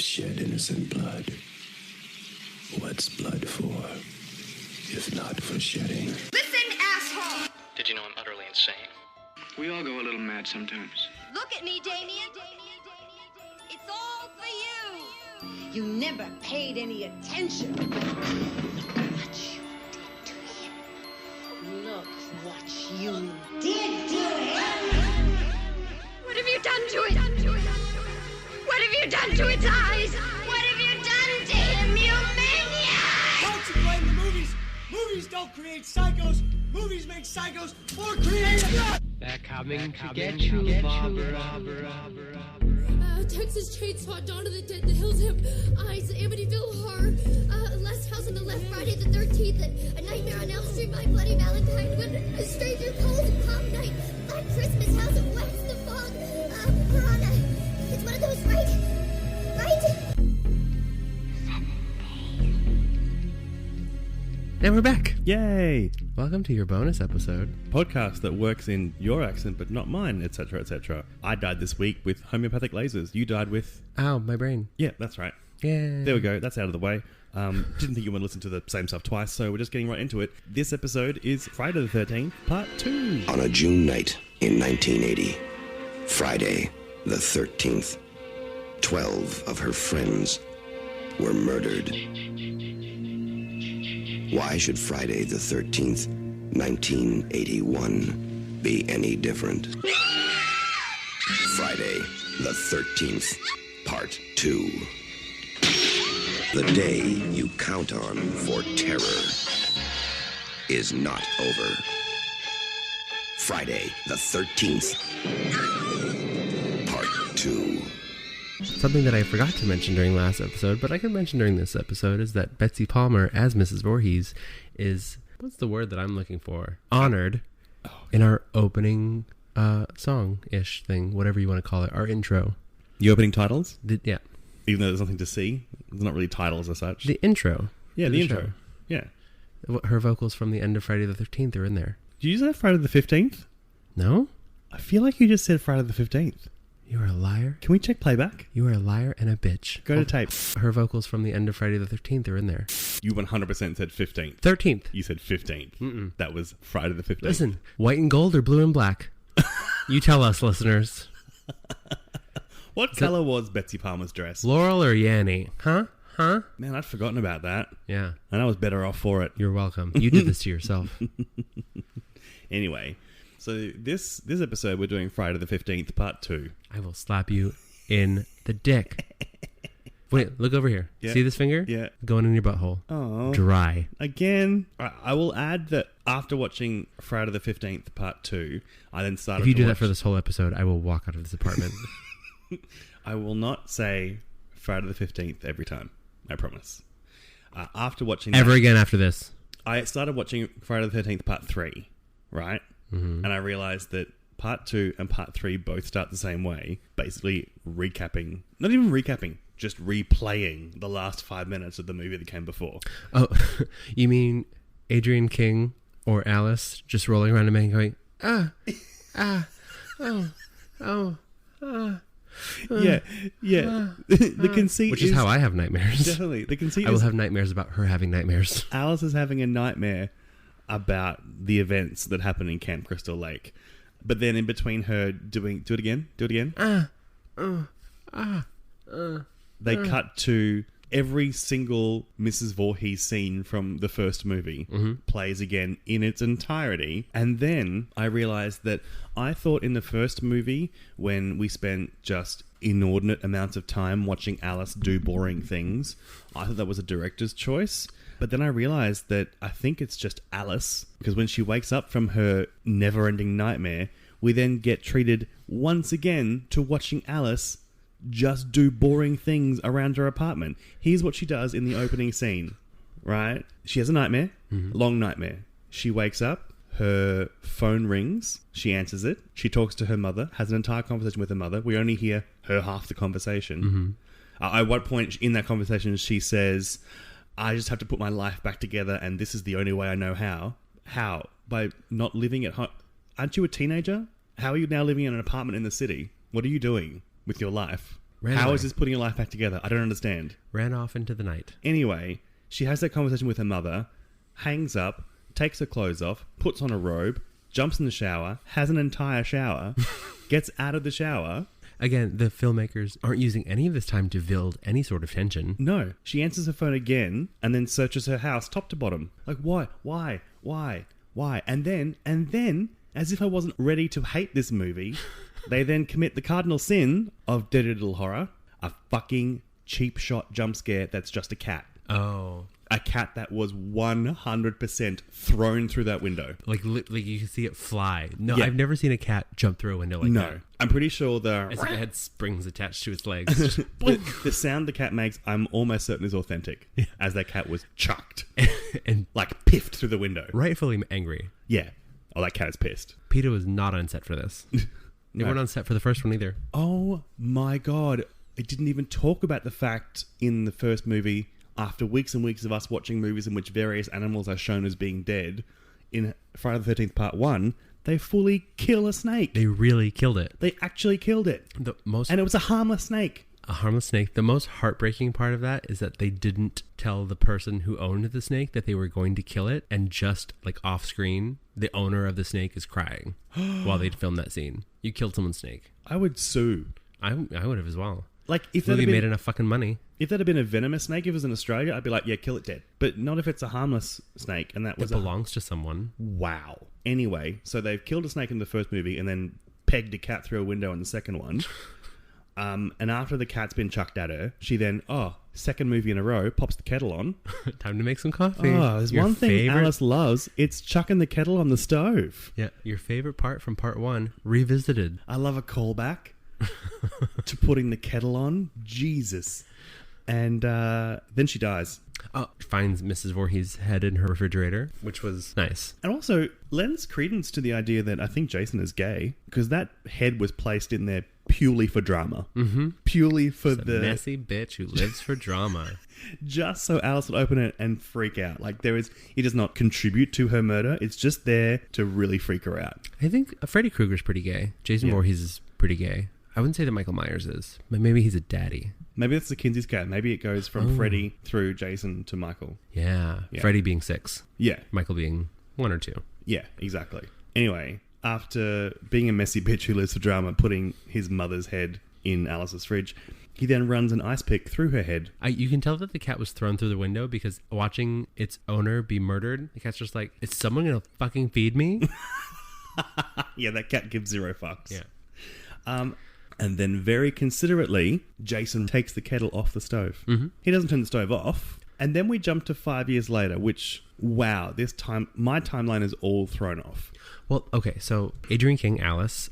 shed innocent blood. What's blood for, if not for shedding? Listen, asshole! Did you know I'm utterly insane? We all go a little mad sometimes. Look at me, Damien. It's all for you. You never paid any attention. What you did to him. Look what you did to him. What have you done to it? What have you done to its eyes? What have you done to him, you maniac? Don't you blame the movies? Movies don't create psychos. Movies make psychos more creative. They're coming to get you, Barbara. Texas Chainsaw, Dawn of the Dead, The Hills Have Eyes, Amityville Horror, Last House on the Left, Friday the 13th, A Nightmare on Elm Street, My Bloody Valentine, When a Stranger Calls, Prom Night, Black Christmas, House of Wax, The Fog, Piranha. It's one of those, right? And we're back. Yay! Welcome to your bonus episode. Podcast that works in your accent but not mine, etc., etc. I died this week with homeopathic lasers. You died with... Ow, my brain. Yeah, that's right. Yeah. There we go. That's out of the way. Didn't think you want to listen to the same stuff twice, so we're just getting right into it. This episode is Friday the 13th, Part 2. On a June night in 1980, Friday the 13th, 12 of her friends were murdered. Why should Friday the 13th, 1981 be any different? Friday the 13th, Part 2. The day you count on for terror is not over. Friday the 13th, Part 2. Something that I forgot to mention during last episode, but I can mention during this episode, is that Betsy Palmer as Mrs. Voorhees is, what's the word that I'm looking for? Honored in our opening song-ish thing, whatever you want to call it, our intro. The opening titles? Yeah. Even though there's nothing to see. There's not really titles as such. The intro. Yeah, the intro. Show. Yeah. Her vocals from the end of Friday the 13th are in there. Did you say Friday the 15th? No? I feel like you just said Friday the 15th. You are a liar. Can we check playback? You are a liar and a bitch. Go to tape. Her vocals from the end of Friday the 13th are in there. You 100% said 15th. 13th. You said 15th. Mm-mm. That was Friday the 15th. Listen, white and gold or blue and black? You tell us, listeners. What colour was Betsy Palmer's dress? Laurel or Yanny? Huh? Man, I'd forgotten about that. Yeah. And I was better off for it. You're welcome. You did this to yourself. Anyway, so this episode we're doing Friday the 15th, Part 2. I will slap you in the dick. Wait, look over here. Yeah. See this finger? Yeah. Going in your butthole. Oh. Dry. Again. I will add that after watching Friday the 15th, Part 2, I then started If you to do watch... that for this whole episode, I will walk out of this apartment. I will not say Friday the 15th every time. I promise. After watching Ever again after this. I started watching Friday the 13th, Part 3, right? Mm-hmm. And I realized that Part 2 and Part 3 both start the same way. Basically recapping, not even recapping, just replaying the last 5 minutes of the movie that came before. Oh, you mean Adrian King or Alice just rolling around in bed going, Yeah. The conceit which is how I have nightmares. Definitely. The conceit I will is have nightmares about her having nightmares. Alice is having a nightmare about the events that happen in Camp Crystal Lake. But then in between her do it again. They cut to every single Mrs. Voorhees scene from the first movie plays again in its entirety. And then I realized that I thought in the first movie, when we spent just inordinate amounts of time watching Alice do boring things, I thought that was a director's choice. But then I realized that I think it's just Alice, because when she wakes up from her never-ending nightmare, we then get treated once again to watching Alice just do boring things around her apartment. Here's what she does in the opening scene, right? She has a nightmare, long nightmare. She wakes up, her phone rings, she answers it, she talks to her mother, has an entire conversation with her mother. We only hear her half the conversation. At one point in that conversation, she says, I just have to put my life back together and this is the only way I know how. How? By not living at home. Aren't you a teenager? How are you now living in an apartment in the city? What are you doing with your life? How is this putting your life back together? I don't understand. Ran off into the night. Anyway, she has that conversation with her mother, hangs up, takes her clothes off, puts on a robe, jumps in the shower, has an entire shower, gets out of the shower. Again, the filmmakers aren't using any of this time to build any sort of tension. No. She answers her phone again and then searches her house top to bottom. Like, why? And then, as if I wasn't ready to hate this movie, they then commit the cardinal sin of Dirty Little Horror, a fucking cheap shot jump scare that's just a cat. Oh. A cat that was 100% thrown through that window. Like you can see it fly. No, Yeah. I've never seen a cat jump through a window like that. No. I'm pretty sure As if it had springs attached to its legs. the sound the cat makes, I'm almost certain is authentic. Yeah. As that cat was chucked. And Like piffed through the window. rightfully angry. Yeah. Oh, that cat is pissed. PETA was not on set for this. They weren't on set for the first one either. Oh my God. It didn't even talk about the fact in the first movie, after weeks and weeks of us watching movies in which various animals are shown as being dead, in Friday the 13th Part 1, they fully kill a snake. They really killed it. They actually killed it. And it was a harmless snake. A harmless snake. The most heartbreaking part of that is that they didn't tell the person who owned the snake that they were going to kill it, and just like off screen, the owner of the snake is crying while they'd filmed that scene. You killed someone's snake. I would sue. I would have as well. Like, if they made enough fucking money. If that had been a venomous snake, if it was in Australia, I'd be like, yeah, kill it dead. But not if it's a harmless snake, and that was It belongs to someone. Wow. Anyway, so they've killed a snake in the first movie and then pegged a cat through a window in the second one. And after the cat's been chucked at her, she then, second movie in a row, pops the kettle on. Time to make some coffee. Oh, there's one thing Alice loves. It's chucking the kettle on the stove. Yeah, your favorite part from part 1, revisited. I love a callback to putting the kettle on. Jesus. And then she dies. Finds Mrs. Voorhees' head in her refrigerator, which was nice. And also lends credence to the idea that I think Jason is gay, because that head was placed in there purely for drama. Mm-hmm. Purely for the messy bitch who lives for drama. Just so Alice would open it and freak out. Like, he does not contribute to her murder. It's just there to really freak her out. I think Freddy Krueger's pretty gay. Jason Voorhees is pretty gay. I wouldn't say that Michael Myers is, but maybe he's a daddy. Maybe that's the Kinsey's cat. Maybe it goes from Freddy through Jason to Michael. Yeah. Freddy being 6. Yeah. Michael being 1 or 2. Yeah, exactly. Anyway, after being a messy bitch who lives for drama, putting his mother's head in Alice's fridge, he then runs an ice pick through her head. You can tell that the cat was thrown through the window, because watching its owner be murdered, the cat's just like, is someone going to fucking feed me? Yeah, that cat gives 0 fucks. Yeah. And then very considerately, Jason takes the kettle off the stove. Mm-hmm. He doesn't turn the stove off. And then we jump to 5 years later, which, wow, this time, my timeline is all thrown off. Well, okay, so Adrienne King, Alice,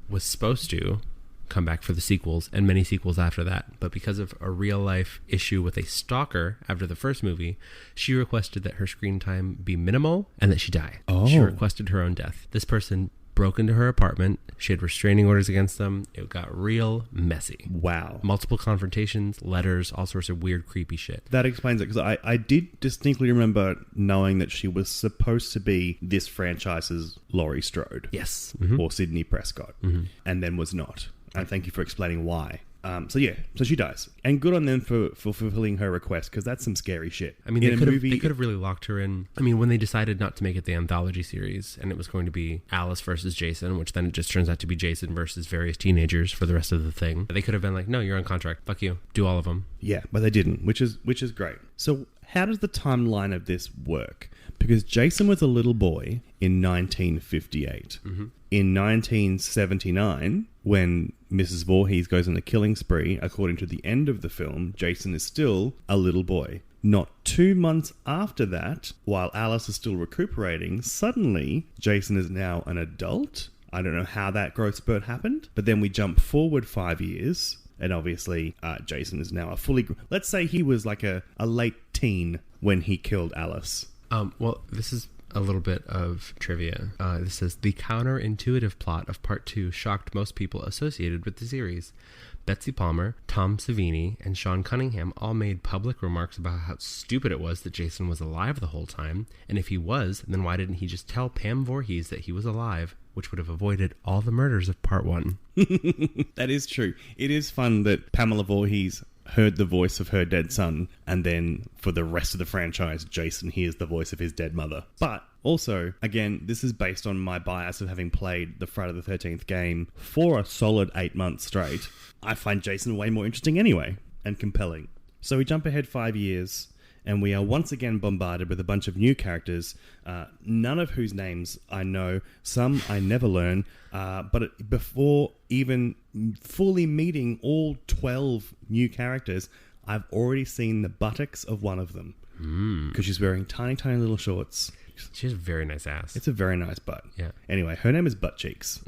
was supposed to come back for the sequels and many sequels after that. But because of a real-life issue with a stalker after the first movie, she requested that her screen time be minimal and that she die. Oh. She requested her own death. This person broke into her apartment. She had restraining orders against them. It got real messy. Wow. Multiple confrontations, letters, all sorts of weird, creepy shit. That explains it, because I did distinctly remember knowing that she was supposed to be this franchise's Laurie Strode. Yes. Mm-hmm. Or Sidney Prescott. Mm-hmm. And then was not. And thank you for explaining why. So she dies. And good on them for fulfilling her request, because that's some scary shit. I mean, they could have really locked her in. I mean, when they decided not to make it the anthology series, and it was going to be Alice versus Jason, which then it just turns out to be Jason versus various teenagers for the rest of the thing, they could have been like, no, you're on contract. Fuck you. Do all of them. Yeah, but they didn't, which is great. So how does the timeline of this work? Because Jason was a little boy in 1958. Mm-hmm. In 1979, when Mrs. Voorhees goes on a killing spree, according to the end of the film, Jason is still a little boy. Not 2 months after that, while Alice is still recuperating, suddenly Jason is now an adult. I don't know how that growth spurt happened, but then we jump forward 5 years, and obviously Jason is now let's say he was like a late teen when he killed Alice. Well, this is a little bit of trivia. This says, the counterintuitive plot of part 2 shocked most people associated with the series. Betsy Palmer, Tom Savini, and Sean Cunningham all made public remarks about how stupid it was that Jason was alive the whole time, and if he was, then why didn't he just tell Pam Voorhees that he was alive, which would have avoided all the murders of part 1. That is true. It is fun that Pamela Voorhees heard the voice of her dead son, and then for the rest of the franchise, Jason hears the voice of his dead mother. But also, again, this is based on my bias of having played the Friday the 13th game for a solid 8 months straight. I find Jason way more interesting anyway, and compelling. So we jump ahead 5 years, and we are once again bombarded with a bunch of new characters, none of whose names I know, some I never learn, but before even fully meeting all 12 new characters, I've already seen the buttocks of one of them. Because she's wearing tiny, tiny little shorts. She has a very nice ass. It's a very nice butt. Yeah. Anyway, her name is Butt Cheeks.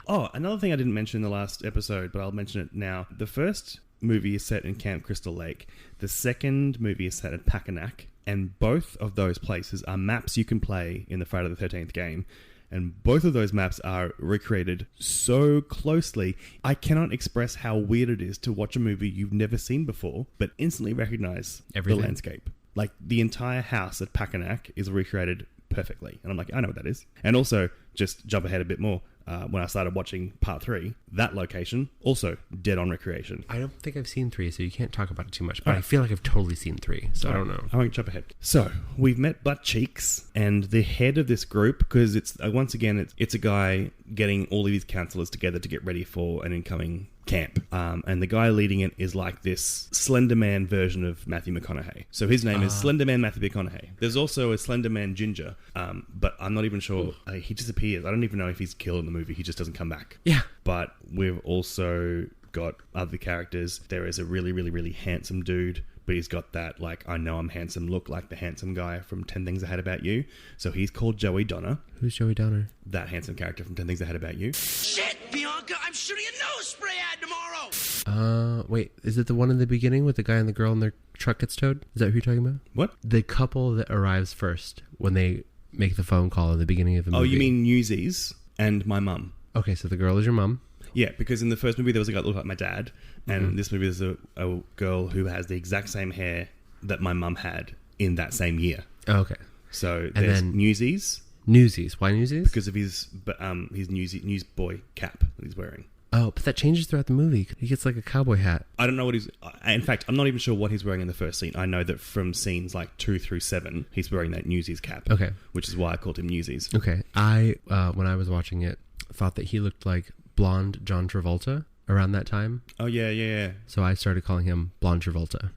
Oh, another thing I didn't mention in the last episode, but I'll mention it now. The first movie is set in Camp Crystal Lake. The second movie is set at Packanack. And both of those places are maps you can play in the Friday the 13th game. And both of those maps are recreated so closely, I cannot express how weird it is to watch a movie you've never seen before, but instantly recognize Everything. the landscape. Like, the entire house at Packanack is recreated perfectly. And I'm like, I know what that is. And also, just jump ahead a bit more, when I started watching part 3, that location, also dead on recreation. I don't think I've seen 3, so you can't talk about it too much, but I feel like I've totally seen 3, so I don't know. I won't jump ahead. So, we've met Butt Cheeks, and the head of this group, because it's, once again, it's a guy getting all of his counselors together to get ready for an incoming camp. And the guy leading it is like this Slender Man version of Matthew McConaughey. So his name is Slender Man Matthew McConaughey. There's also a Slender Man Ginger, but I'm not even sure. He disappears. I don't even know if he's killed in the movie. He just doesn't come back. Yeah. But we've also got other characters. There is a really, really, really handsome dude, but he's got that, like, I know I'm handsome look, like the handsome guy from 10 Things I Had About You. So he's called Joey Donner. Who's Joey Donner? That handsome character from 10 Things I Had About You. Shit, Bianca, I'm shooting a nose spray ad tomorrow. Wait, is it the one in the beginning with the guy and the girl and their truck gets towed? Is that who you're talking about? What? The couple that arrives first when they make the phone call at the beginning of the movie. Oh, you mean Newsies and my mum. Okay, so the girl is your mum. Yeah, because in the first movie there was a guy that looked like my dad, and in this movie there's a girl who has the exact same hair that my mum had in that same year. Oh, okay. So And there's then- Newsies Newsies. Why Newsies? because of his newsboy cap that he's wearing. Oh, but that changes throughout the movie. He gets like a cowboy hat. I don't know what he's... In fact, I'm not even sure what he's wearing in the first scene. I know that from scenes like 2 through 7, he's wearing that Newsies cap. Okay. Which is why I called him Newsies. Okay. I, when I was watching it, thought that he looked like blonde John Travolta around that time. Oh, yeah. So I started calling him Blonde Travolta.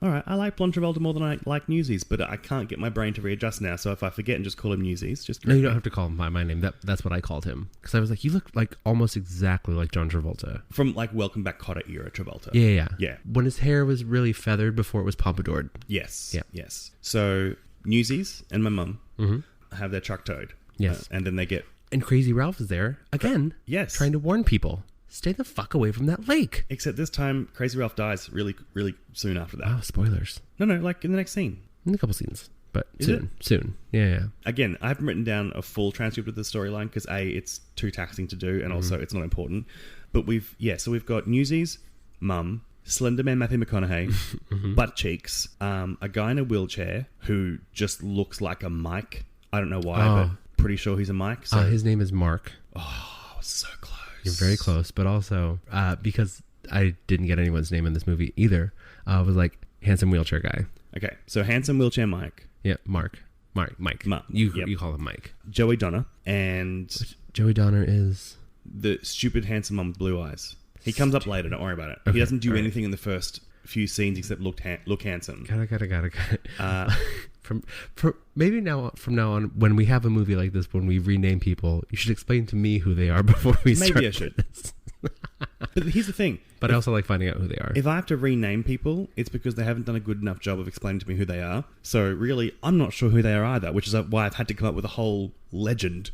All right, I like Blonde Travolta more than I like Newsies, but I can't get my brain to readjust now, so if I forget and just call him Newsies, just... No, you don't have to call him by my name. That's what I called him. Because I was like, you look like almost exactly like John Travolta. From, like, Welcome Back Kotter era Travolta. Yeah. When his hair was really feathered before it was pompadoured. Yes. Yeah. Yes. So, Newsies and my mum have their truck towed. Yes. And then they get... And Crazy Ralph is there, again, Yes. trying to warn people. Stay the fuck away from that lake. Except this time, Crazy Ralph dies really, really soon after that. Oh, spoilers. No, like in the next scene. In a couple scenes. But Is soon. Soon. Yeah. Again, I haven't written down a full transcript of the storyline because A, it's too taxing to do, and also it's not important. But we've got Newsies, Mum, Slenderman Matthew McConaughey, Butt Cheeks, a guy in a wheelchair who just looks like a Mike. I don't know why, but pretty sure he's a Mike. So His name is Mark. Oh, so close. You're very close, but also because I didn't get anyone's name in this movie either, was like handsome wheelchair guy. Okay, so handsome wheelchair Mike. Yeah, Mike. You call him Mike. Joey Donner and Joey Donner is the stupid handsome mum with blue eyes. He comes up later. Don't worry about it. Okay, He doesn't do all right. anything in the first few scenes except look handsome. Got it. From now on, when we have a movie like this, when we rename people, you should explain to me who they are before we start. Maybe I should. But here's the thing. But I also like finding out who they are. If I have to rename people, it's because they haven't done a good enough job of explaining to me who they are. So really, I'm not sure who they are either, which is why I've had to come up with a whole legend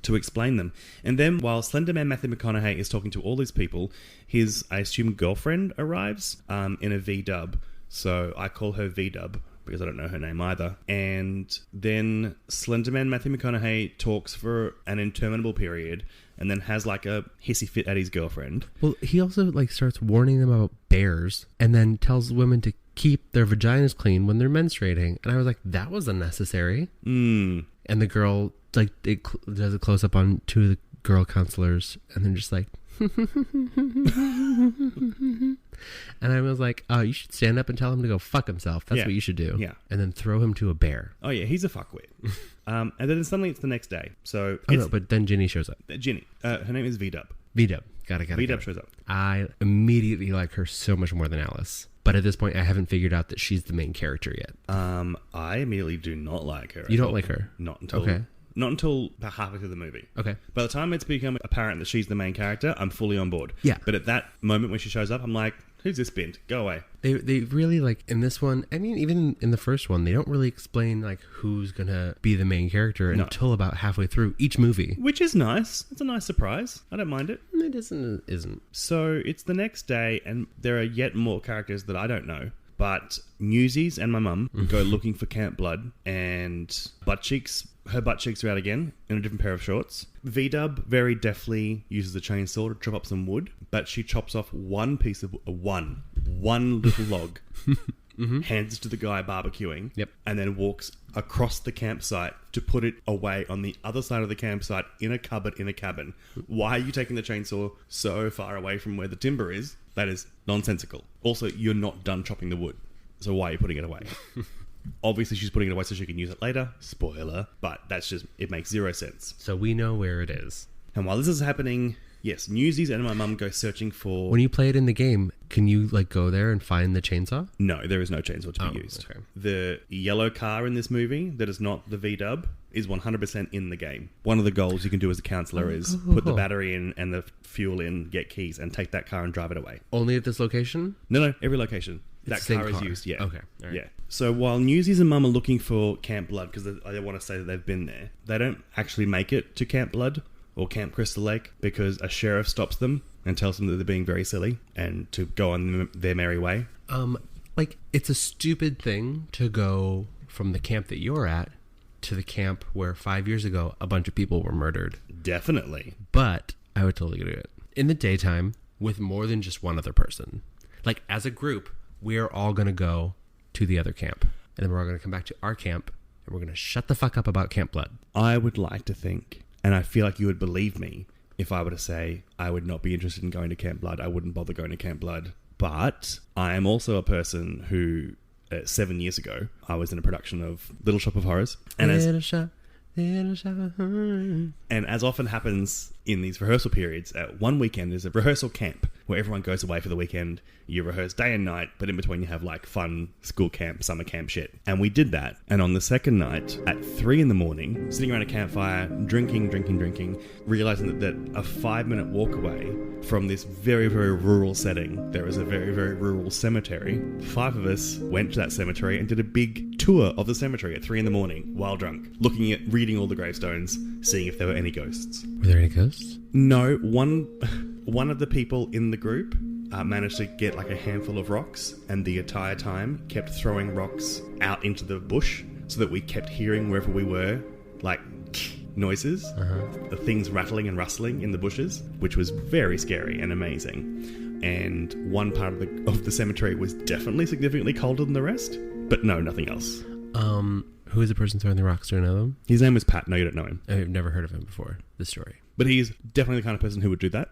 to explain them. And then while Slenderman Matthew McConaughey is talking to all these people, his, I assume, girlfriend arrives in a V-dub. So I call her V-dub because I don't know her name either. And then Slenderman Matthew McConaughey talks for an interminable period and then has like a hissy fit at his girlfriend. Well, he also like starts warning them about bears and then tells women to keep their vaginas clean when they're menstruating. And I was like, that was unnecessary. And the girl like does a close up on two of the girl counselors and then just like and I was like, oh, you should stand up and tell him to go fuck himself. That's what you should do. Yeah. And then throw him to a bear. Oh yeah, he's a fuckwit. And then suddenly it's the next day. So no, but then Ginny shows up. Ginny. Her name is V-Dub. V-Dub. Got it. V-Dub shows up. I immediately like her so much more than Alice. But at this point, I haven't figured out that she's the main character yet. I immediately do not like her. You don't like her? Not until... Okay. Not until halfway through the movie. Okay. By the time it's become apparent that she's the main character, I'm fully on board. Yeah. But at that moment when she shows up, I'm like, who's this bint? Go away. They really, like, in this one, I mean, even in the first one, they don't really explain, like, who's gonna be the main character until about halfway through each movie. Which is nice. It's a nice surprise. I don't mind it. It isn't. So it's the next day, and there are yet more characters that I don't know. But Newsies and my mum go looking for Camp Blood, and her butt cheeks are out again in a different pair of shorts. V-Dub very deftly uses a chainsaw to chop up some wood, but she chops off one piece of one little log, hands it to the guy barbecuing, and then walks across the campsite to put it away on the other side of the campsite in a cupboard in a cabin. Why are you taking the chainsaw so far away from where the timber is? That is nonsensical. Also, you're not done chopping the wood, so why are you putting it away? Obviously, she's putting it away so she can use it later. Spoiler. But that's just... It makes zero sense. So we know where it is. And while this is happening, yes, Newsies and my mum go searching for... When you play it in the game, can you, like, go there and find the chainsaw? No, there is no chainsaw to be used. Okay. The yellow car in this movie that is not the V-Dub is 100% in the game. One of the goals you can do as a counsellor is put the battery in and the fuel in, get keys, and take that car and drive it away. Only at this location? No, every location. That It's the car same is car. used, yeah. Okay, all right. Yeah. So while Newsies and Mum are looking for Camp Blood, because they want to say that they've been there, they don't actually make it to Camp Blood or Camp Crystal Lake because a sheriff stops them and tells them that they're being very silly and to go on their merry way. Like, it's a stupid thing to go from the camp that you're at to the camp where 5 years ago a bunch of people were murdered. Definitely. But I would totally do it. In the daytime, with more than just one other person. Like, as a group, we're all going to go to the other camp. And then we're all going to come back to our camp, and we're going to shut the fuck up about Camp Blood. I would like to think, and I feel like you would believe me, if I were to say I would not be interested in going to Camp Blood. I wouldn't bother going to Camp Blood. But I am also a person who, 7 years ago, I was in a production of Little Shop of Horrors. And as often happens in these rehearsal periods, one weekend is a rehearsal camp where everyone goes away for the weekend. You rehearse day and night, but in between you have like fun school camp, summer camp shit. And we did that. And on the second night at 3 a.m, sitting around a campfire, drinking, realizing that a 5-minute walk away from this very, very rural setting, there is a very, very rural cemetery. 5 of us went to that cemetery and did a big tour of the cemetery at 3 a.m. while drunk, reading all the gravestones, seeing if there were any ghosts. Were there any ghosts? No, one of the people in the group managed to get like a handful of rocks, and the entire time kept throwing rocks out into the bush so that we kept hearing wherever we were, like noises, the things rattling and rustling in the bushes, which was very scary and amazing. And one part of the cemetery was definitely significantly colder than the rest, but no, nothing else. Who is the person throwing the rocks? Do you know them? His name was Pat. No, you don't know him. I've never heard of him before. This story. But he's definitely the kind of person who would do that.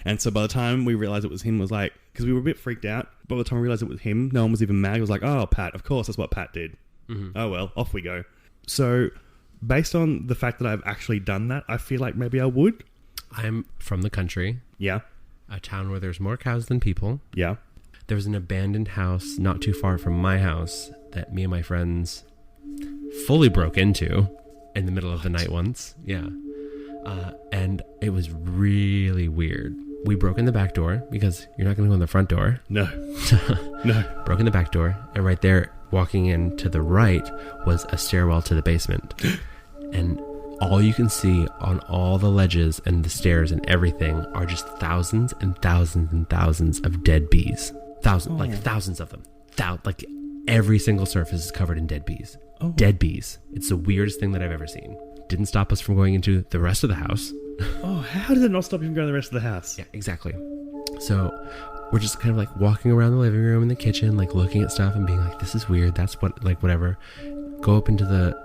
And so by the time we realized it was him, was like, because we were a bit freaked out. By the time we realized it was him, no one was even mad. It was like, oh, Pat, of course, that's what Pat did. Oh, well, off we go. So based on the fact that I've actually done that, I feel like maybe I would. I'm from the country. Yeah. A town where there's more cows than people. Yeah. There was an abandoned house not too far from my house that me and my friends fully broke into in the middle of the night once. Yeah. And it was really weird. We broke in the back door because you're not going to go in the front door. No. No. Broke in the back door, and right there, walking in to the right, was a stairwell to the basement. And all you can see on all the ledges and the stairs and everything are just thousands and thousands and thousands of dead bees. Thousands of them. Like every single surface is covered in dead bees. Dead bees. It's the weirdest thing that I've ever seen. Didn't stop us from going into the rest of the house Oh, how did it not stop you from going to the rest of the house? Yeah, exactly. So we're just kind of like walking around the living room and the kitchen, like looking at stuff and being like, this is weird. That's what, like, whatever. Go up into the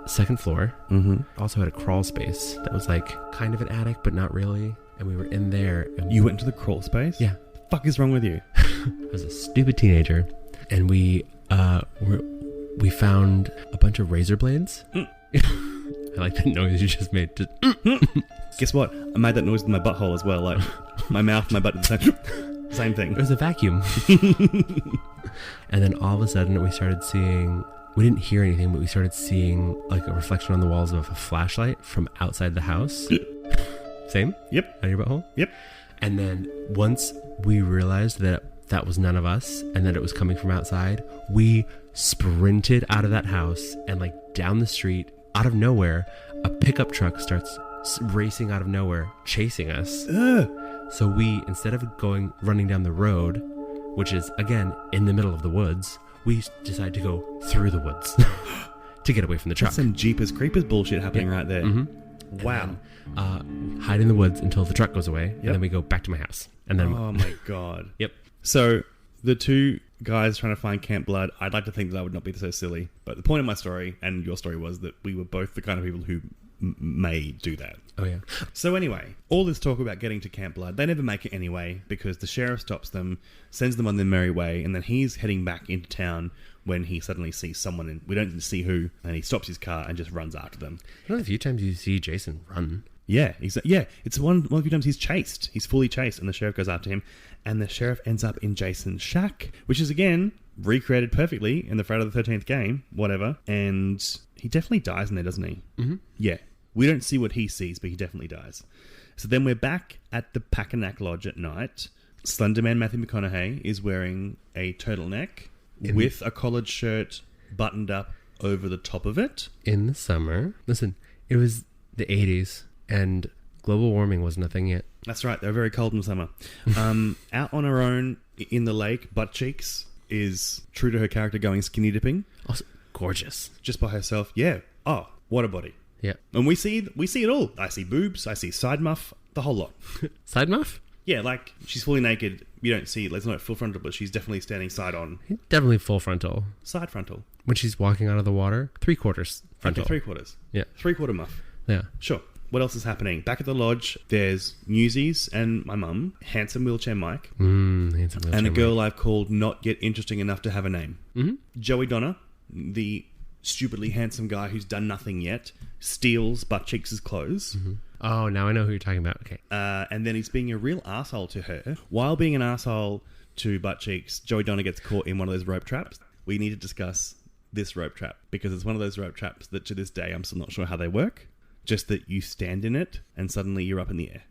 second floor. Mm-hmm. Also had a crawl space that was like kind of an attic, but not really. And we were in there. And You went into the crawl space? Yeah. The fuck is wrong with you? I was a stupid teenager. And we found a bunch of razor blades. I like that noise you just made. Just Guess what? I made that noise with my butthole as well. Like, my mouth, my butt did the same thing. It was a vacuum. And then all of a sudden we started seeing... We didn't hear anything, but we started seeing like a reflection on the walls of a flashlight from outside the house. Same? Yep. On your butthole? Yep. And then once we realized that that was none of us and that it was coming from outside, we sprinted out of that house and like down the street, out of nowhere, a pickup truck starts racing out of nowhere, chasing us. So we, instead of running down the road, which is again in the middle of the woods, we decide to go through the woods to get away from the truck. That's some Jeepers Creepers bullshit happening right there. Mm-hmm. Wow. Hide in the woods until the truck goes away, and then we go back to my house. And then, oh my god. Yep. So the two guys trying to find Camp Blood, I'd like to think that I would not be so silly. But the point of my story and your story was that we were both the kind of people who may do that. Oh yeah. So anyway, all this talk about getting to Camp Blood, they never make it anyway because the sheriff stops them, sends them on their merry way, and then he's heading back into town when he suddenly sees someone, and we don't see who, and he stops his car and just runs after them. I know a few times you see Jason run. Yeah, it's one of the few times he's chased. He's fully chased, and the sheriff goes after him, and the sheriff ends up in Jason's shack, which is again recreated perfectly in the Friday the 13th game, whatever. And he definitely dies in there, doesn't he? Mm-hmm. Yeah, we don't see what he sees, but he definitely dies. So then we're back at the Packanack Lodge at night. Slenderman Matthew McConaughey is wearing a turtleneck with a collared shirt buttoned up over the top of it. In the summer. Listen, it was the 80s. And global warming wasn't a thing yet. That's right. They were very cold in the summer. Out on her own in the lake, butt cheeks, is true to her character going skinny dipping. Also, gorgeous. Just by herself. Yeah. Oh, what a body. Yeah. And we see it all. I see boobs. I see side muff. The whole lot. Side muff? Yeah, like she's fully naked. You don't see it. It's not full frontal, but she's definitely standing side on. Definitely full frontal. Side frontal. When she's walking out of the water, 3/4 frontal. Okay, 3/4. Yeah. 3/4 muff. Yeah. Sure. What else is happening? Back at the lodge, there's Newsies and my mum, handsome wheelchair Mike, Handsome wheelchair and a girl Mike. I've called not yet interesting enough to have a name. Mm-hmm. Joey Donner, the stupidly handsome guy who's done nothing yet, steals Butt Cheeks' clothes. Mm-hmm. Oh, now I know who you're talking about. Okay. And then he's being a real arsehole to her. While being an arsehole to Butt Cheeks, Joey Donner gets caught in one of those rope traps. We need to discuss this rope trap because it's one of those rope traps that to this day I'm still not sure how they work. Just that you stand in it and suddenly you're up in the air.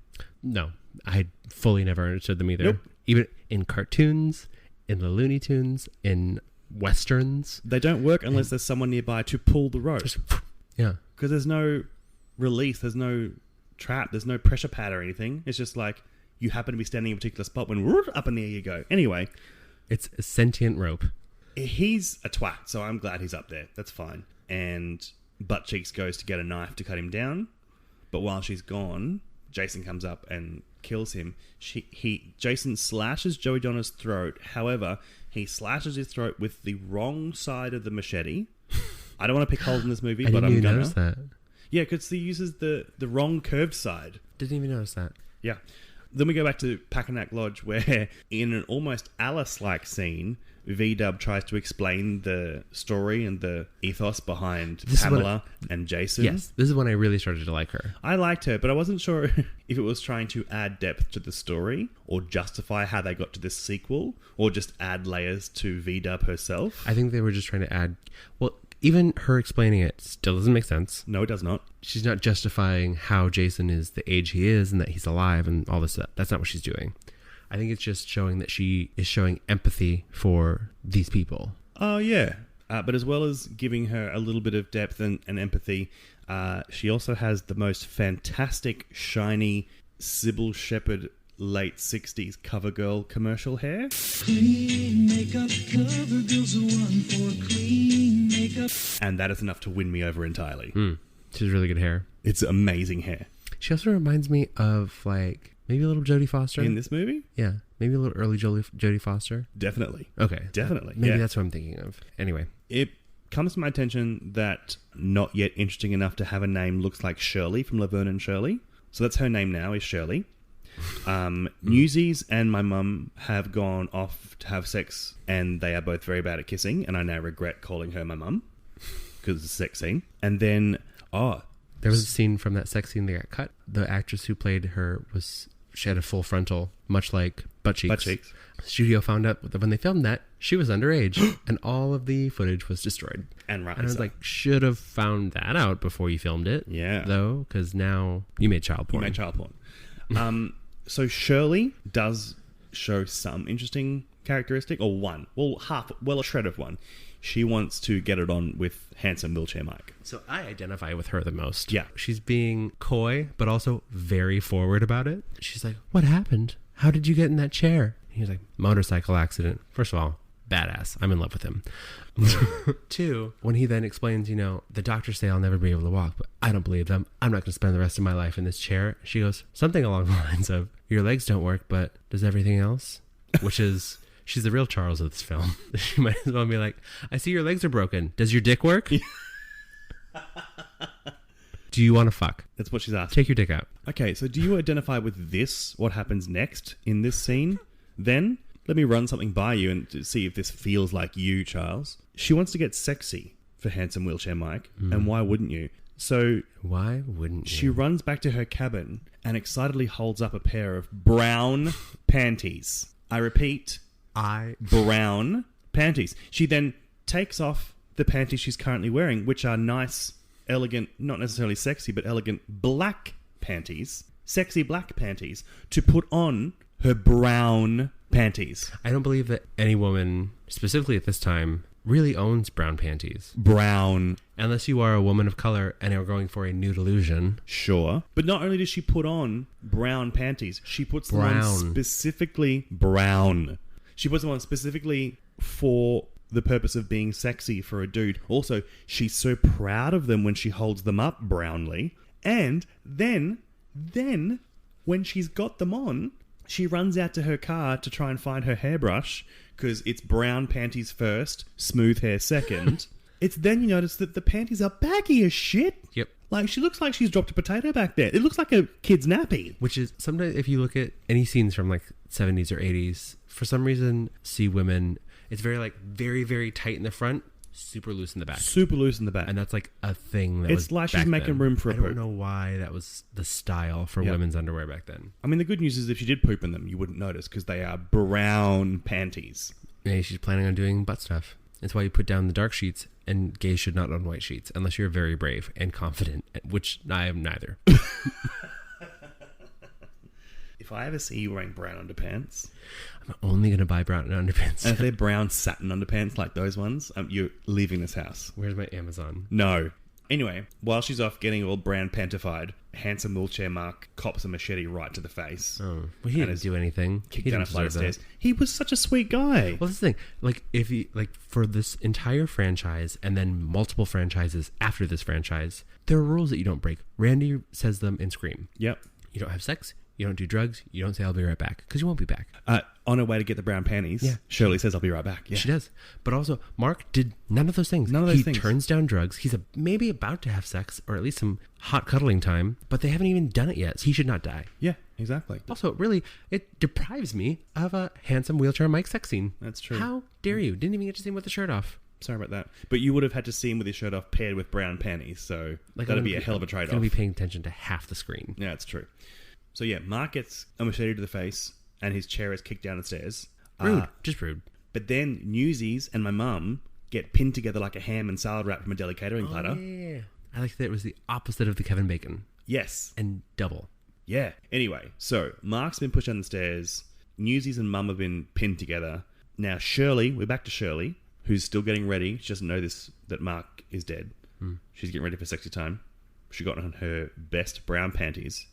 No, I fully never understood them either. Nope. Even in cartoons, in the Looney Tunes, in Westerns. They don't work unless there's someone nearby to pull the rope. Yeah. Because there's no release, there's no trap, there's no pressure pad or anything. It's just like you happen to be standing in a particular spot when up in the air you go. Anyway. It's a sentient rope. He's a twat, so I'm glad he's up there. That's fine. And Butt Cheeks goes to get a knife to cut him down. But while she's gone, Jason comes up and kills him. Jason slashes Joey Donner's throat. However, he slashes his throat with the wrong side of the machete. I don't want to pick holes in this movie, but I'm even gonna. notice that. Yeah, because he uses the wrong curved side. Didn't even notice that. Yeah. Then we go back to Packanack Lodge, where in an almost Alice-like scene, V-Dub tries to explain the story and the ethos behind Pamela and Jason. Yes, this is when I really started to like her. I liked her, but I wasn't sure if it was trying to add depth to the story or justify how they got to this sequel or just add layers to V-Dub herself. I think they were just trying to add... Well, even her explaining it still doesn't make sense. No, it does not. She's not justifying how Jason is the age he is and that he's alive and all this stuff. That's not what she's doing. I think it's just showing that she is showing empathy for these people. Oh, yeah. But as well as giving her a little bit of depth and empathy, she also has the most fantastic, shiny Cybil Shepherd late 60s CoverGirl commercial hair. Clean makeup, CoverGirl's the one for clean makeup. And that is enough to win me over entirely. She's really good hair. It's amazing hair. She also reminds me of, like, maybe a little Jodie Foster. In this movie? Yeah. Maybe a little early Jodie Foster. Definitely. Okay. Definitely. Maybe that's what I'm thinking of. Anyway. It comes to my attention that Not Yet Interesting Enough to Have a Name looks like Shirley from Laverne and Shirley. So that's her name now, is Shirley. Newsies and my mum have gone off to have sex, and they are both very bad at kissing, and I now regret calling her my mum because it's a sex scene. And then, there was a scene from that sex scene that got cut. The actress who played her she had a full frontal, much like butt cheeks. Butt cheeks. Studio found out that when they filmed that, she was underage, and all of the footage was destroyed. And I was like, should have found that out before you filmed it. Yeah. Though, because now you made child porn. You made child porn. So Shirley does show some interesting characteristic, or one. Well, a shred of one. She wants to get it on with handsome wheelchair Mike. So I identify with her the most. Yeah. She's being coy, but also very forward about it. She's like, what happened? How did you get in that chair? And he's like, motorcycle accident. First of all, badass. I'm in love with him. 2, when he then explains, the doctors say I'll never be able to walk, but I don't believe them. I'm not going to spend the rest of my life in this chair. She goes, something along the lines of, your legs don't work, but does everything else? Which is... She's the real Charles of this film. She might as well be like, I see your legs are broken. Does your dick work? Do you want to fuck? That's what she's asking. Take your dick out. Okay, so do you identify with this, what happens next in this scene? Then, let me run something by you and to see if this feels like you, Charles. She wants to get sexy for handsome wheelchair Mike, and why wouldn't you? So, why wouldn't you? She runs back to her cabin and excitedly holds up a pair of brown panties. I repeat... brown panties. She then takes off the panties she's currently wearing, which are nice, elegant, not necessarily sexy, but elegant black panties, sexy black panties, to put on her brown panties. I don't believe that any woman, specifically at this time, really owns brown panties. Brown. Unless you are a woman of color and are going for a nude illusion. Sure. But not only does she put on brown panties, she puts them on specifically brown. She puts them on specifically for the purpose of being sexy for a dude. Also, she's so proud of them when she holds them up brownly. And then, when she's got them on, she runs out to her car to try and find her hairbrush, because it's brown panties first, smooth hair second. It's then you notice that the panties are baggy as shit. Yep. Like, she looks like she's dropped a potato back there. It looks like a kid's nappy. Which is, sometimes if you look at any scenes from like 70s or 80s, for some reason, see women, it's very, very tight in the front, super loose in the back. Super loose in the back. And that's like a thing that it's like she's making room for a poop. I don't know why that was the style for women's underwear back then. I mean, the good news is if she did poop in them, you wouldn't notice, because they are brown panties. Maybe she's planning on doing butt stuff. That's why you put down the dark sheets, and gays should not own white sheets, unless you're very brave and confident, which I am neither. If I ever see you wearing brown underpants... I'm only going to buy brown underpants. And if they're brown satin underpants like those ones, you're leaving this house. Where's my Amazon? No. Anyway, while she's off getting all brown pantified, handsome wheelchair Mark cops a machete right to the face. Oh, well, he didn't do anything. Kicked down a flight of stairs. He was such a sweet guy. Well, this thing, like, if he, like, for this entire franchise and then multiple franchises after this franchise, there are rules that you don't break. Randy says them in Scream. Yep. You don't have sex. You don't do drugs. You don't say, I'll be right back. Because you won't be back. On her way to get the brown panties, Shirley says, I'll be right back. Yeah. She does. But also, Mark did none of those things. He turns down drugs. He's maybe about to have sex, or at least some hot cuddling time, but they haven't even done it yet. So he should not die. Yeah, exactly. Also, really, it deprives me of a handsome wheelchair Mike sex scene. That's true. How dare you? Didn't even get to see him with the shirt off. Sorry about that. But you would have had to see him with his shirt off paired with brown panties, so that'd be a hell of a trade-off. I'm going to be paying attention to half the screen. Yeah, that's true. So yeah, Mark gets a machete to the face, and his chair is kicked down the stairs. Rude. Just rude. But then Newsies and my mum get pinned together like a ham and salad wrap from a deli catering platter. Yeah. I like that it was the opposite of the Kevin Bacon. Yes. And double. Yeah. Anyway, so Mark's been pushed down the stairs. Newsies and mum have been pinned together. Now Shirley, we're back to Shirley, who's still getting ready. She doesn't know that Mark is dead. She's getting ready for sexy time. She got on her best brown panties.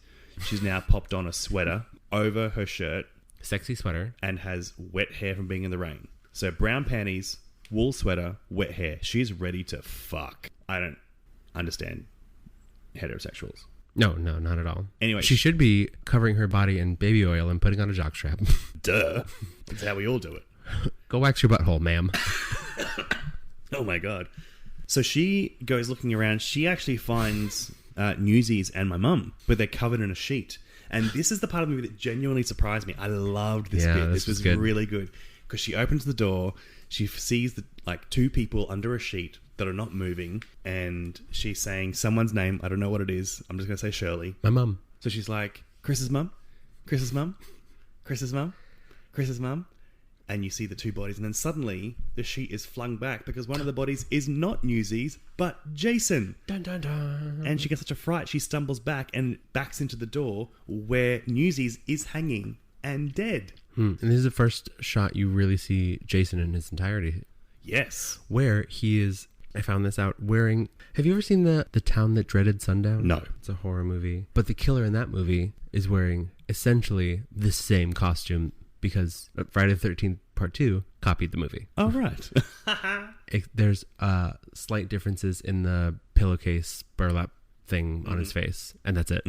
She's now popped on a sweater over her shirt. Sexy sweater. And has wet hair from being in the rain. So brown panties, wool sweater, wet hair. She's ready to fuck. I don't understand heterosexuals. No, not at all. Anyway. She should be covering her body in baby oil and putting on a jockstrap. Duh. That's how we all do it. Go wax your butthole, ma'am. Oh my God. So she goes looking around. She actually finds Newsies and my mum, but they're covered in a sheet. And this is the part of the movie that genuinely surprised me. I loved this bit. This was good. Really good. Because she opens the door, she sees two people under a sheet that are not moving, and she's saying someone's name. I don't know what it is. I'm just going to say Shirley. My mum. So she's like, Chris's mum? Chris's mum? Chris's mum? Chris's mum? And you see the two bodies, and then suddenly the sheet is flung back because one of the bodies is not Newsies, but Jason. Dun, dun, dun. And she gets such a fright, she stumbles back and backs into the door where Newsies is hanging and dead. And this is the first shot you really see Jason in his entirety. Yes. Where he is, I found this out, wearing... Have you ever seen The Town That Dreaded Sundown? No. It's a horror movie. But the killer in that movie is wearing essentially the same costume because Friday the 13th Part 2 copied the movie. Oh, right. There's slight differences in the pillowcase burlap thing on his face, and that's it.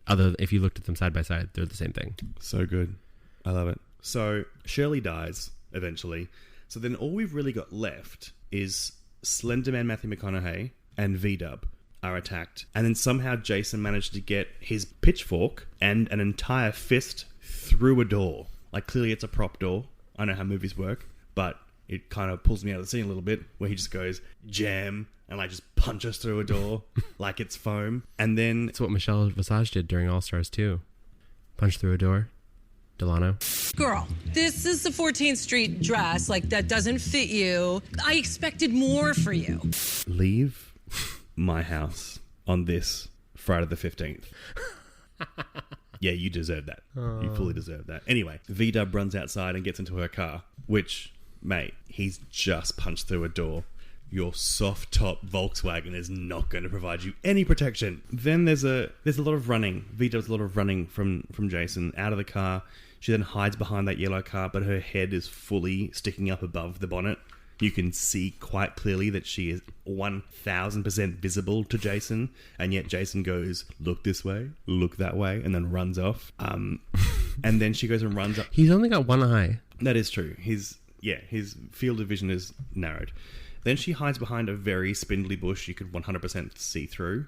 Other if you looked at them side by side, they're the same thing. So good. I love it. So Shirley dies eventually. So then all we've really got left is Slenderman Matthew McConaughey and V-Dub are attacked. And then somehow Jason managed to get his pitchfork and an entire fist through a door. Like, clearly it's a prop door. I know how movies work, but it kind of pulls me out of the scene a little bit, where he just goes, jam, and just punches through a door like it's foam. And then... That's what Michelle Visage did during All Stars 2. Punch through a door. Delano. Girl, this is the 14th Street dress. That doesn't fit you. I expected more for you. Leave my house on this Friday the 15th. Yeah, you deserve that. You fully deserve that. Anyway, V-Dub runs outside and gets into her car, which, mate, he's just punched through a door. Your soft top Volkswagen is not going to provide you any protection. Then there's a lot of running. V does a lot of running from Jason out of the car. She then hides behind that yellow car, but her head is fully sticking up above the bonnet. You can see quite clearly that she is 1000% visible to Jason, and yet Jason goes, look this way, look that way, and then runs off. And then she goes and runs up. He's only got one eye. That is true. His field of vision is narrowed. Then she hides behind a very spindly bush you could 100% see through.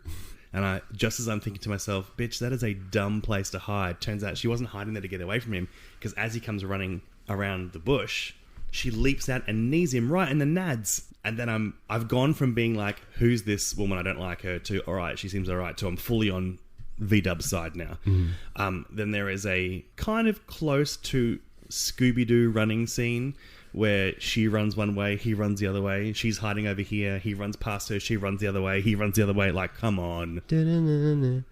And just as I'm thinking to myself, bitch, that is a dumb place to hide. Turns out she wasn't hiding there to get away from him, because as he comes running around the bush, she leaps out and knees him right in the nads. And then I've gone from being like, who's this woman? I don't like her, to, all right, she seems all right, to I'm fully on V-Dub's side now. Then there is a kind of close to Scooby-Doo running scene where she runs one way, he runs the other way. She's hiding over here. He runs past her. She runs the other way. He runs the other way. Like, come on. There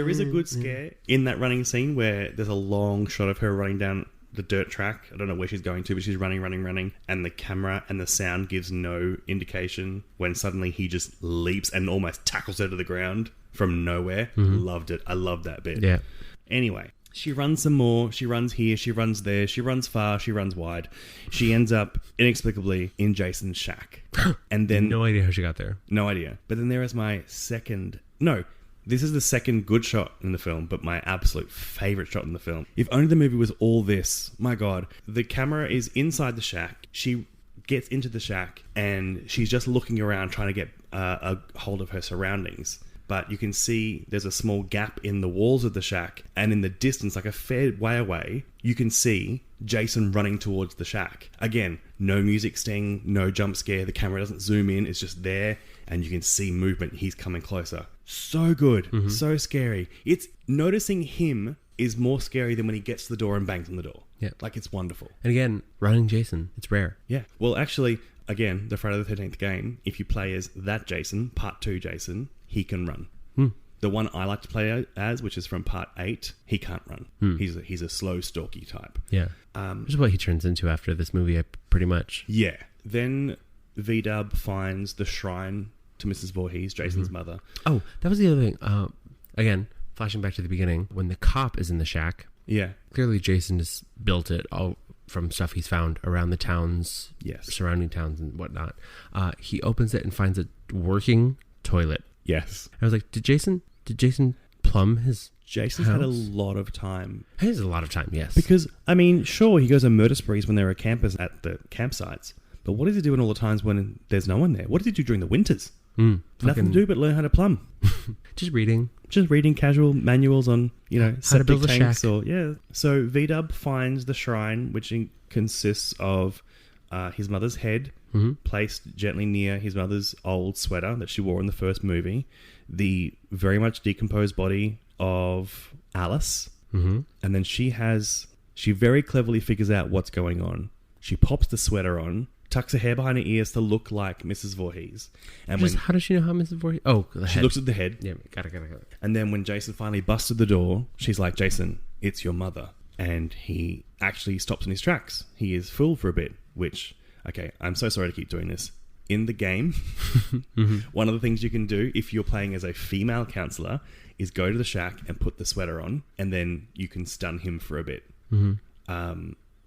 is a good scare in that running scene where there's a long shot of her running down the dirt track. I don't know where she's going to, but she's running. And the camera and the sound gives no indication when suddenly he just leaps and almost tackles her to the ground from nowhere. Loved it. I love that bit. Yeah. Anyway. She runs some more. She runs here. She runs there. She runs far. She runs wide. She ends up inexplicably in Jason's shack. And then... No idea how she got there. No idea. But then there is my second... No, this is the second good shot in the film, but my absolute favourite shot in the film. If only the movie was all this. My God. The camera is inside the shack. She gets into the shack and she's just looking around trying to get a hold of her surroundings. But you can see there's a small gap in the walls of the shack, and in the distance, like a fair way away, you can see Jason running towards the shack. Again, no music sting, no jump scare, the camera doesn't zoom in, it's just there, and you can see movement, he's coming closer. So good, so scary. It's noticing him is more scary than when he gets to the door and bangs on the door. Yeah. Like, it's wonderful. And again, running Jason, it's rare. Yeah. Well, actually, again, the Friday the 13th game, if you play as that Jason, Part 2 Jason, he can run. The one I like to play as, which is from Part 8, he can't run. He's a slow, stalky type. Yeah. Which is what he turns into after this movie, pretty much. Yeah. Then V-Dub finds the shrine to Mrs. Voorhees, Jason's mother. Oh, that was the other thing. Again, flashing back to the beginning, when the cop is in the shack, yeah, clearly Jason has built it all from stuff he's found around the towns, yes, surrounding towns and whatnot. He opens it and finds a working toilet. Yes. I was like, did Jason plumb his Jason's house? had a lot of time. He has a lot of time, yes. Because, I mean, sure, he goes on murder sprees when there are campers at the campsites. But what does he do in all the times when there's no one there? What does he do during the winters? Nothing to do but learn how to plumb. Just reading. Just reading casual manuals on, how to septic build a tanks shack. or So V-Dub finds the shrine, which consists of his mother's head placed gently near his mother's old sweater that she wore in the first movie, the very much decomposed body of Alice, and then she very cleverly figures out what's going on. She pops the sweater on, tucks her hair behind her ears to look like Mrs. Voorhees. And How does she know how Mrs. Voorhees... Oh, the she head. looks at the head. Yeah, got it. And then when Jason finally busted the door, she's like, Jason, it's your mother. And he actually stops in his tracks. He is fooled for a bit, which, okay, I'm so sorry to keep doing this. In the game, one of the things you can do if you're playing as a female counselor is go to the shack and put the sweater on, and then you can stun him for a bit.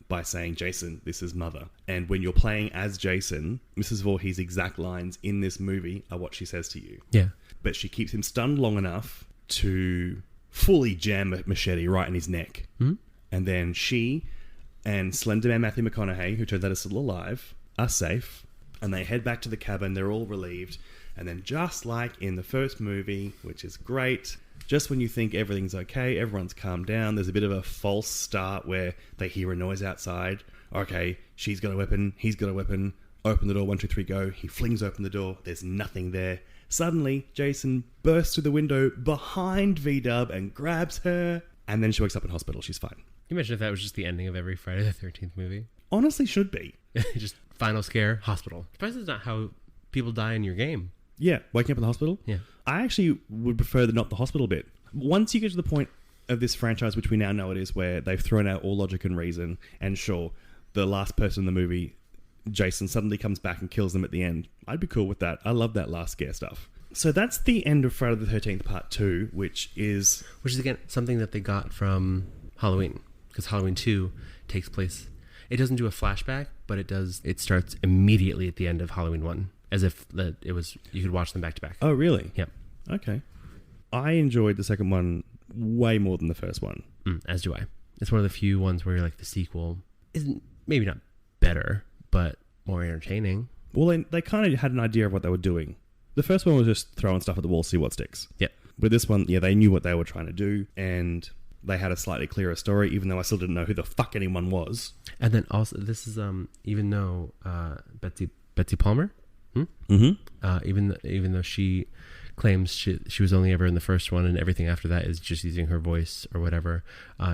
By saying, Jason, this is mother. And when you're playing as Jason, Mrs. Voorhees' exact lines in this movie are what she says to you. Yeah. But she keeps him stunned long enough to fully jam a machete right in his neck. And then she and Slenderman Matthew McConaughey, who turns out is still alive, are safe. And they head back to the cabin. They're all relieved. And then just like in the first movie, which is great... Just when you think everything's okay, everyone's calmed down, there's a bit of a false start where they hear a noise outside. Okay, she's got a weapon, he's got a weapon. Open the door, 1, 2, 3, go. He flings open the door. There's nothing there. Suddenly, Jason bursts through the window behind V-Dub and grabs her. And then she wakes up in hospital. She's fine. Can you imagine if that was just the ending of every Friday the 13th movie? Honestly, should be. Just final scare, hospital. Surprised it's not how people die in your game. Yeah, waking up in the hospital? Yeah. I actually would prefer not the hospital bit. Once you get to the point of this franchise, which we now know it is, where they've thrown out all logic and reason, and sure, the last person in the movie, Jason, suddenly comes back and kills them at the end. I'd be cool with that. I love that last scare stuff. So that's the end of Friday the 13th Part 2, which is, again, something that they got from Halloween. Because Halloween 2 takes place... It doesn't do a flashback, but it starts immediately at the end of Halloween 1. As if you could watch them back to back. Oh, really? Yeah. Okay. I enjoyed the second one way more than the first one. As do I. It's one of the few ones where the sequel isn't maybe not better, but more entertaining. Well, they kind of had an idea of what they were doing. The first one was just throwing stuff at the wall, see what sticks. Yeah. With this one, they knew what they were trying to do, and they had a slightly clearer story, even though I still didn't know who the fuck anyone was. And then also, this is even though Betsy Palmer. Even though she claims she was only ever in the first one and everything after that is just using her voice or whatever,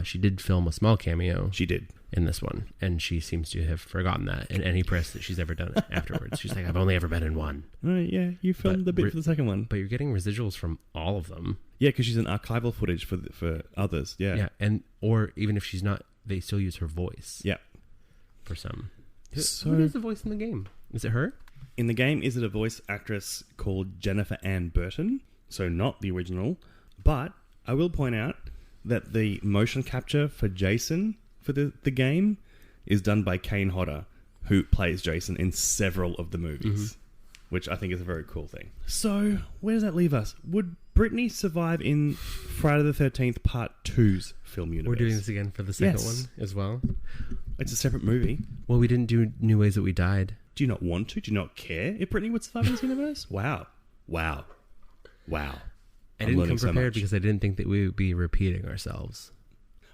she did film a small cameo. She did. In this one, and she seems to have forgotten that in any press that she's ever done afterwards. She's like, I've only ever been in one. Yeah, you filmed the bit for the second one. But you're getting residuals from all of them. Yeah, because she's an archival footage for others. Yeah. Yeah, or even if she's not, they still use her voice. Yeah. For some. So, who is the voice in the game? Is it her? In the game, is it a voice actress called Jennifer Ann Burton? So not the original. But I will point out that the motion capture for Jason for the game is done by Kane Hodder, who plays Jason in several of the movies, which I think is a very cool thing. So where does that leave us? Would Brittany survive in Friday the 13th Part 2's film universe? We're doing this again for the second one as well. It's a separate movie. Well, we didn't do New Ways That We Died. Do you not want to? Do you not care if Brittany would survive in this universe? Wow. I didn't come prepared because I didn't think that we would be repeating ourselves.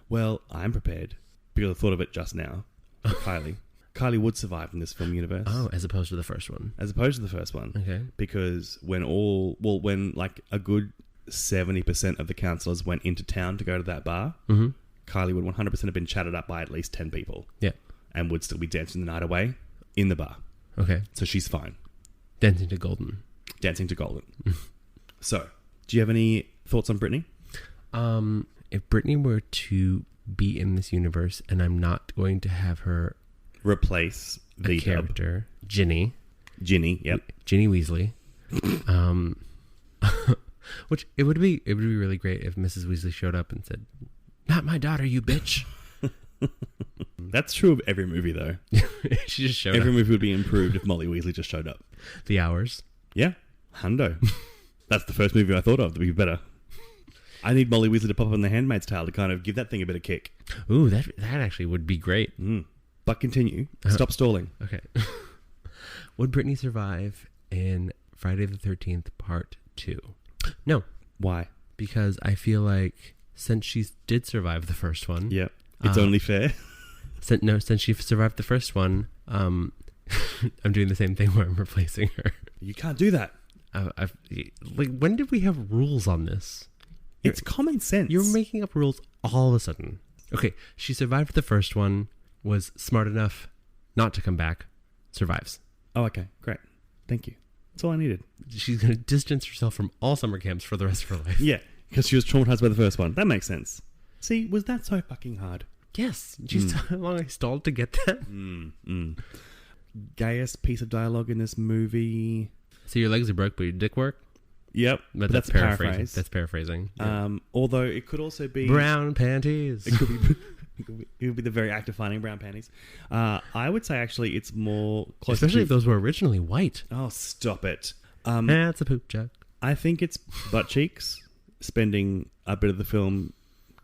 Well, I'm prepared because I thought of it just now. Kylie. Kylie would survive in this film universe. Oh, as opposed to the first one. As opposed to the first one. Okay. Because when like a good 70% of the counsellors went into town to go to that bar, Kylie would 100% have been chatted up by at least 10 people. Yeah. And would still be dancing the night away in the bar. Okay. So she's fine. Dancing to Golden. So, do you have any thoughts on Brittany? If Brittany were to be in this universe and I'm not going to have her replace the character, Ginny, yep. Ginny Weasley. Which it would be really great if Mrs. Weasley showed up and said, "Not my daughter, you bitch." That's true of every movie, though. She just showed up. Every movie would be improved if Molly Weasley just showed up. The Hours. Yeah. Hundo. That's the first movie I thought of that would be better. I need Molly Weasley to pop up on The Handmaid's Tale to kind of give that thing a bit of kick. Ooh, that actually would be great. But continue. Stop stalling. Okay. Would Brittany survive in Friday the 13th Part 2? No. Why? Because I feel like since she did survive the first one... Yeah. It's only fair. Since she survived the first one, I'm doing the same thing where I'm replacing her. You can't do that. When did we have rules on this? It's common sense. You're making up rules all of a sudden. Okay, she survived the first one, was smart enough not to come back, survives. Oh, okay. Great. Thank you. That's all I needed. She's going to distance herself from all summer camps for the rest of her life. Yeah, because she was traumatized by the first one. That makes sense. See, was that so fucking hard? Yes. Jeez, how long I stalled to get that? Gayest piece of dialogue in this movie. So your legs are broke, but your dick work? Yep, But that's a paraphrasing. paraphrase. That's paraphrasing. Although it could also be... Brown panties. It could be... It would be the very act of finding brown panties. I would say actually it's more close Especially to... if those were originally white. Oh, stop it. That's a poop joke. I think it's butt cheeks spending a bit of the film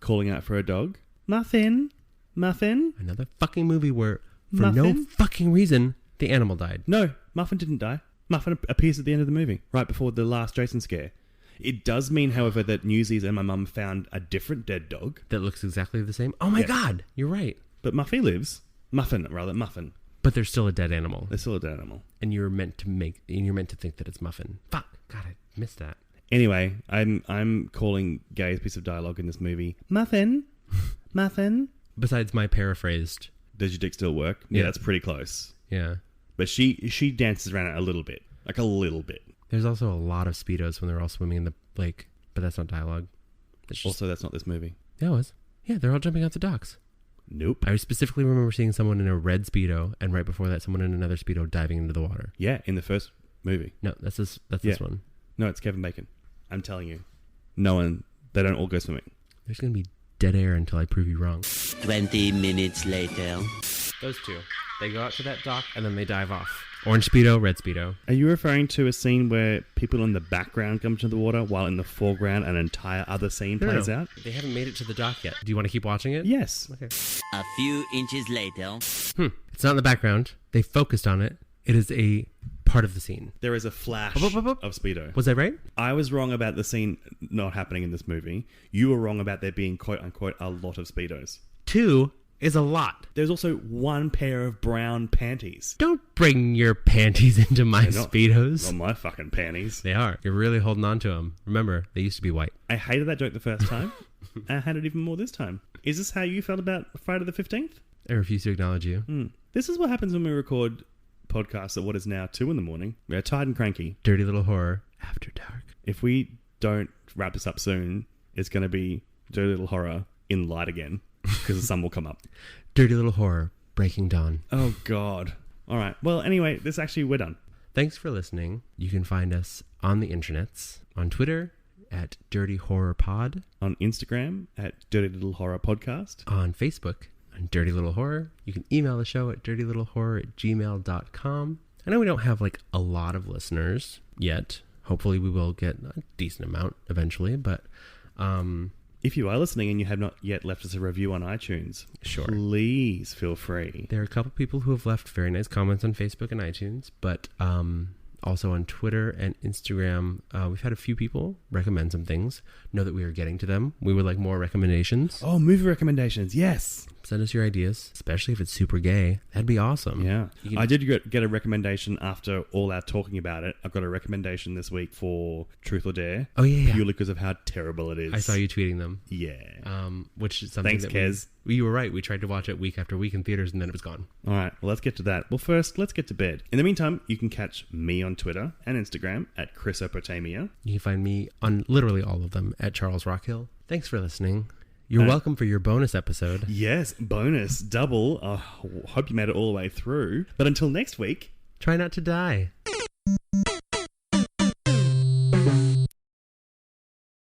calling out for a dog. Muffin. Another fucking movie where, for no Muffin? fucking reason, the animal died. No, Muffin didn't die. Muffin appears at the end of the movie, right before the last Jason scare. It does mean, however, that Newsies and my mum found a different dead dog. That looks exactly the same. Oh my God, you're right. But Muffin lives. Muffin. But there's still a dead animal. They're still a dead animal. And you're meant to think that it's Muffin. Fuck. God, I missed that. Anyway, I'm calling Gay's piece of dialogue in this movie Muffin. Besides my paraphrased. Does your dick still work? Yeah, that's pretty close. Yeah. But she dances around it a little bit. Like a little bit. There's also a lot of speedos when they're all swimming in the lake, but that's not dialogue. Also, that's not this movie. Yeah, it was. Yeah, they're all jumping off the docks. Nope. I specifically remember seeing someone in a red speedo, and right before that, someone in another speedo diving into the water. Yeah, in the first movie. No, that's this one. No, it's Kevin Bacon. I'm telling you. No one. They don't all go swimming. There's going to be dead air until I prove you wrong. 20 minutes later. Those two. They go out to that dock, and then they dive off. Orange speedo, red speedo. Are you referring to a scene where people in the background come to the water while in the foreground an entire other scene plays out? They haven't made it to the dock yet. Do you want to keep watching it? Yes. Okay. A few inches later. It's not in the background. They focused on it. It is a part of the scene. There is a flash of Speedo. Was I right? I was wrong about the scene not happening in this movie. You were wrong about there being quote-unquote a lot of Speedos. 2 is a lot. There's also one pair of brown panties. Don't bring your panties into my Speedos. Not my fucking panties. They are. You're really holding on to them. Remember, they used to be white. I hated that joke the first time. I hated it even more this time. Is this how you felt about Friday the 15th? I refuse to acknowledge you. This is what happens when we record podcasts at what is now 2 a.m. We are tired and cranky. Dirty Little Horror After Dark. If we don't wrap this up soon, it's going to be Dirty Little Horror in light again. Because the sun will come up. Dirty Little Horror, Breaking Dawn. Oh, God. All right. Well, anyway, we're done. Thanks for listening. You can find us on the internets, on Twitter at Dirty Horror Pod. On Instagram at Dirty Little Horror Podcast. On Facebook, on Dirty Little Horror. You can email the show at dirtylittlehorror@gmail.com. I know we don't have, a lot of listeners yet. Hopefully we will get a decent amount eventually, but... if you are listening and you have not yet left us a review on iTunes, please feel free. There are a couple people who have left very nice comments on Facebook and iTunes, but also on Twitter and Instagram, we've had a few people recommend some things. Know that we are getting to them. We would like more recommendations. Oh, movie recommendations, yes. Send us your ideas, especially if it's super gay. That'd be awesome. Yeah. I did get a recommendation after all our talking about it. I've got a recommendation this week for Truth or Dare. Oh, yeah. Purely because of how terrible it is. I saw you tweeting them. Yeah. Which is something Thanks, Kez. You were right. We tried to watch it week after week in theaters, and then it was gone. All right. Well, let's get to that. Well, first, let's get to bed. In the meantime, you can catch me on Twitter and Instagram at Chrisopotamia. You can find me on literally all of them at Charles Rockhill. Thanks for listening. You're welcome for your bonus episode. Yes, bonus, double. Hope you made it all the way through. But until next week, try not to die.